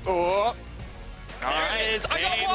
Oh. All right, I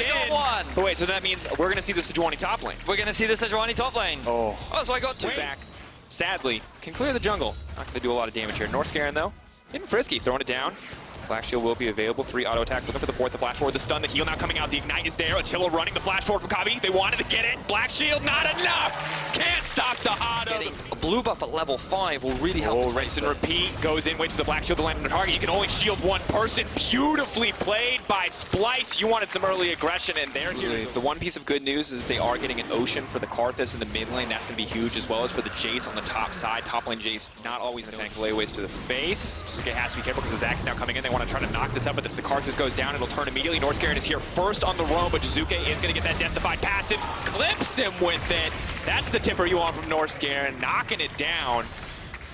got one! But wait, so that means we're going to see the Sejuani top lane. We're going to see the Sejuani top lane. Oh, so I got two. Zach, sadly, can clear the jungle. Not going to do a lot of damage here. Northscarin, though, getting frisky, throwing it down. Flash shield will be available. 3 auto attacks. Looking for the fourth. The flash forward, the stun, the heal now coming out. The ignite is there. Attila running the flash forward from Kabi. They wanted to get it. Black shield, not enough. Can't stop the auto. Getting a blue buff at level 5 will really help. Oh, rinse and repeat. Goes in, waits for the black shield to land on the target. You can only shield one person. Beautifully played by Splyce. You wanted some early aggression, and they're here. The one piece of good news is that they are getting an Ocean for the Karthus in the mid lane. That's going to be huge, as well as for the Jace on the top side. Top lane Jace, not always a tank. Layaways to the face. Suzuki has to be careful because the Zac is now coming in. They want to try to knock this up, but if the Karthus goes down, it'll turn immediately. Northscarin is here first on the roam, but Jizuke is going to get that death-defied passive. Clips him with it. That's the tipper you want from Northscarin, knocking it down.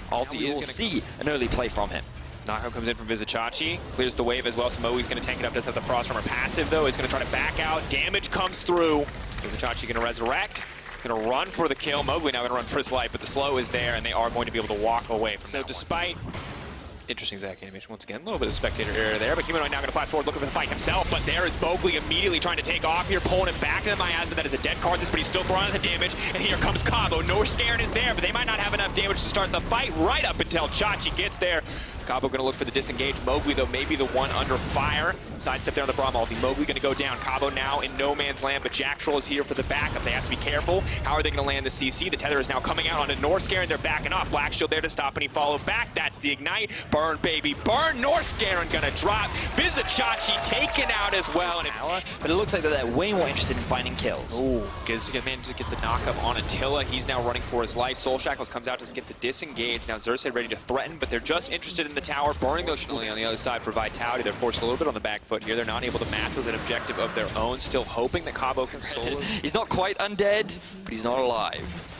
Ulti is going to see an early play from him. Knockout comes in from Vizicachi, clears the wave as well. Samoi's going to tank it up, does have the Frosthammer passive though. He's going to try to back out. Damage comes through. Vizicachi going to resurrect. Going to run for the kill. Mowgli now going to run for his life, but the slow is there, and they are going to be able to walk away from So despite interesting Zac animation once again. A little bit of spectator error there, but Humanoid now going to fly forward looking for the fight himself, but there is Mowgli immediately trying to take off here, pulling him back into the miasma. That is a dead Karthus, but he's still throwing out the damage, and here comes Cabo. Northscarin is there, but they might not have enough damage to start the fight right up until Chachi gets there. Cabo going to look for the disengage. Mowgli, though, maybe the one under fire. Sidestep there on the Braum ulti. Mowgli going to go down. Cabo now in no man's land, but Jack Troll is here for the backup. They have to be careful. How are they going to land the CC? The tether is now coming out onto Northscarin. They're backing off. Black Shield there to stop, and he followed back. That's the ignite. Burn, baby, burn. Northscarin going to drop. Vizicachi taken out as well. But it looks like they're way more interested in finding kills. Ooh, Giz managed to get the knockup on Attila. He's now running for his life. Soul Shackles comes out to get the disengage. Now Xerxes ready to threaten, but they're just interested in the tower, burning those on the other side for Vitality. They're forced a little bit on the back foot here. They're not able to match with an objective of their own. Still hoping that Cabo can solo. He's not quite undead, but he's not alive.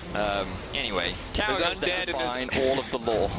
Anyway, Tower is undead and all of the lore.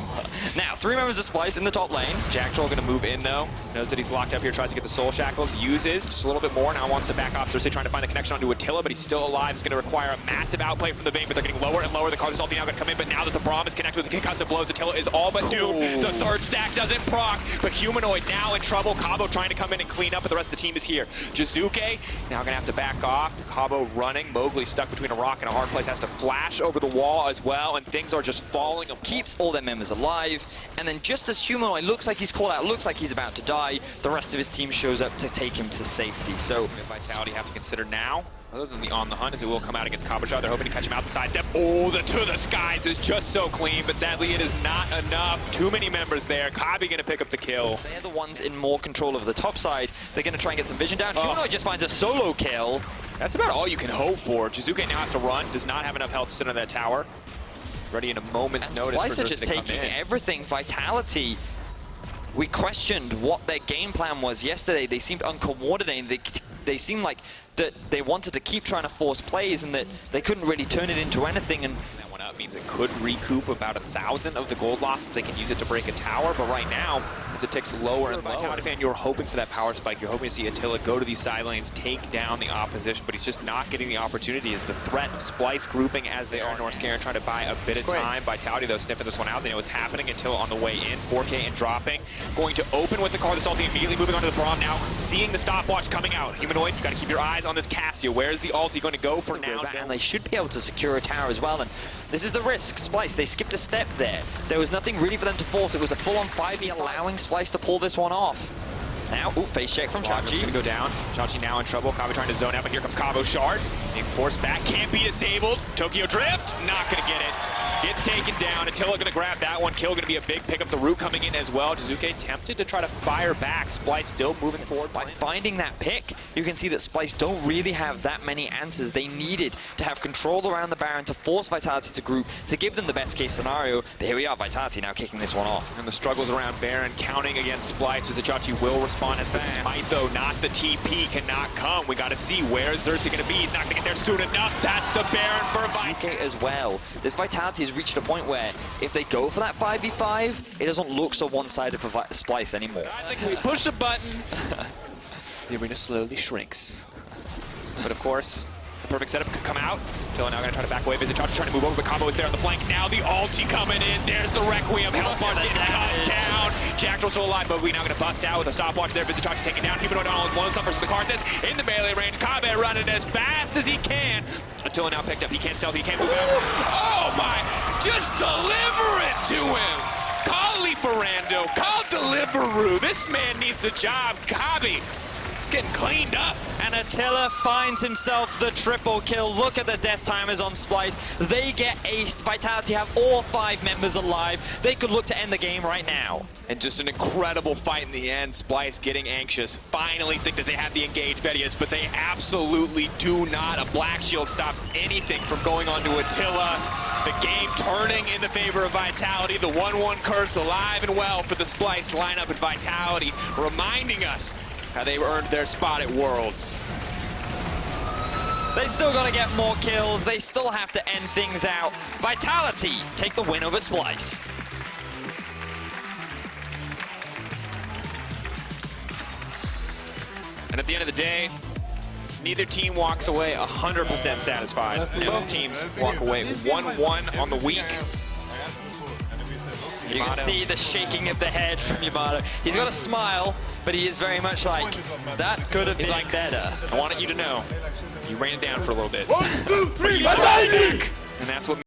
Now, 3 members of Splyce in the top lane. Jack Troll going to move in though. Knows that he's locked up here, tries to get the Soul Shackles. Uses just a little bit more. Now wants to back off. Cersei trying to find the connection onto Attila, but he's still alive. It's going to require a massive outplay from the Vayne, but they're getting lower and lower. The Karthus ulti now going to come in, but now that the Braum is connected with the concussive blows, Attila is all but doomed. The third stack doesn't proc, but Humanoid now in trouble. Cabo trying to come in and clean up, but the rest of the team is here. Jizuke now going to have to back off. Cabo running. Mowgli stuck between a rock and a hard place. Has to flash over the wall as well, and things are just falling apart. Keeps all their members alive, and then just as Humanoid looks like he's called out, looks like he's about to die, the rest of his team shows up to take him to safety. So Vitality have to consider now, other than the on the hunt, as it will come out against Kabasha. They're hoping to catch him out the sidestep. Oh, the to the skies is just so clean, but sadly it is not enough. Too many members there. Kabi gonna pick up the kill. They're the ones in more control of the top side. They're gonna try and get some vision down. Humanoid just finds a solo kill. That's about all you can hope for. Jizuke now has to run, does not have enough health to sit on that tower. Ready in a moment's notice Splyce for are just taking everything. Vitality, we questioned what their game plan was yesterday. They seemed uncoordinated. They seemed like that they wanted to keep trying to force plays and that they couldn't really turn it into anything. And that one up means it could recoup about 1,000 of the gold loss if they can use it to break a tower. But right now, as it ticks lower and lower, Vitality fan, you're hoping for that power spike. You're hoping to see Attila go to these side lanes, take down the opposition, but he's just not getting the opportunity as the threat of Splyce grouping as they are. Northscarin trying to buy a bit of time. Vitality, though, sniffing this one out. They know what's happening until on the way in. 4K and dropping. Going to open with the Karthus ulti, immediately moving on to the Braum now. Seeing the stopwatch coming out. Humanoid, you got to keep your eyes on this Cassio. Where's the ulti going to go for now? And they should be able to secure a tower as well. And this is the risk. Splyce, they skipped a step there. There was nothing really for them to force. It was a full-on 5v, allowing Splyce to pull this one off. Now, face check from Chachi. Gonna go down. Chachi now in trouble. Cabo trying to zone out, but here comes Cabo Shard. Being forced back, can't be disabled. Tokyo Drift, not gonna get it. Gets taken down. Attila gonna grab that one. Kill gonna be a big pick up the root coming in as well. Jizuke tempted to try to fire back. Splyce still moving forward. By finding that pick, you can see that Splyce don't really have that many answers. They needed to have control around the Baron to force Vitality to group, to give them the best case scenario. But here we are, Vitality now kicking this one off. And the struggles around Baron counting against Splyce. Vizicachi will respond as the smite, though, not the TP, cannot come. We gotta see where Xerxes gonna be. He's not gonna get there soon enough. That's the Baron for Vitality as well. This Vitality has reached a point where if they go for that 5v5, it doesn't look so one-sided for Splyce anymore. I think we push a button. The arena slowly shrinks. But of course, The perfect setup could come out. Tilla now going to try to back away. VIT trying to move over, but Combo is there on the flank. Now the ulti coming in. There's the Requiem. Health bar's getting cut down. Jackdaw still alive, but we now going to bust out with a stopwatch there. VIT taking down. Keeping O'Donnell is lone suffers for the Karthus in the melee range. Kabe running as fast as he can. Attila now picked up. He can't stealth. He can't move out. Oh my! Just deliver it to him. Call Ferrando. Call Deliveroo. This man needs a job. Kabe. He's getting cleaned up. And Attila finds himself the triple kill. Look at the death timers on Splyce. They get aced. Vitality have all 5 members alive. They could look to end the game right now. And just an incredible fight in the end. Splyce getting anxious. Finally think that they have the engaged Vedius, but they absolutely do not. A Black Shield stops anything from going on to Attila. The game turning in the favor of Vitality. The 1-1 curse alive and well for the Splyce lineup and Vitality, reminding us how they earned their spot at Worlds. They still got to get more kills. They still have to end things out. Vitality take the win over Splyce. And at the end of the day, neither team walks away 100% satisfied. Both teams walk away 1-1 on the week. You can see the shaking of the head from Yamato. He's got a smile, but he is very much like, that could have been like, better. I wanted you to know, you ran it down for a little bit. 1, 2, 3, And that's what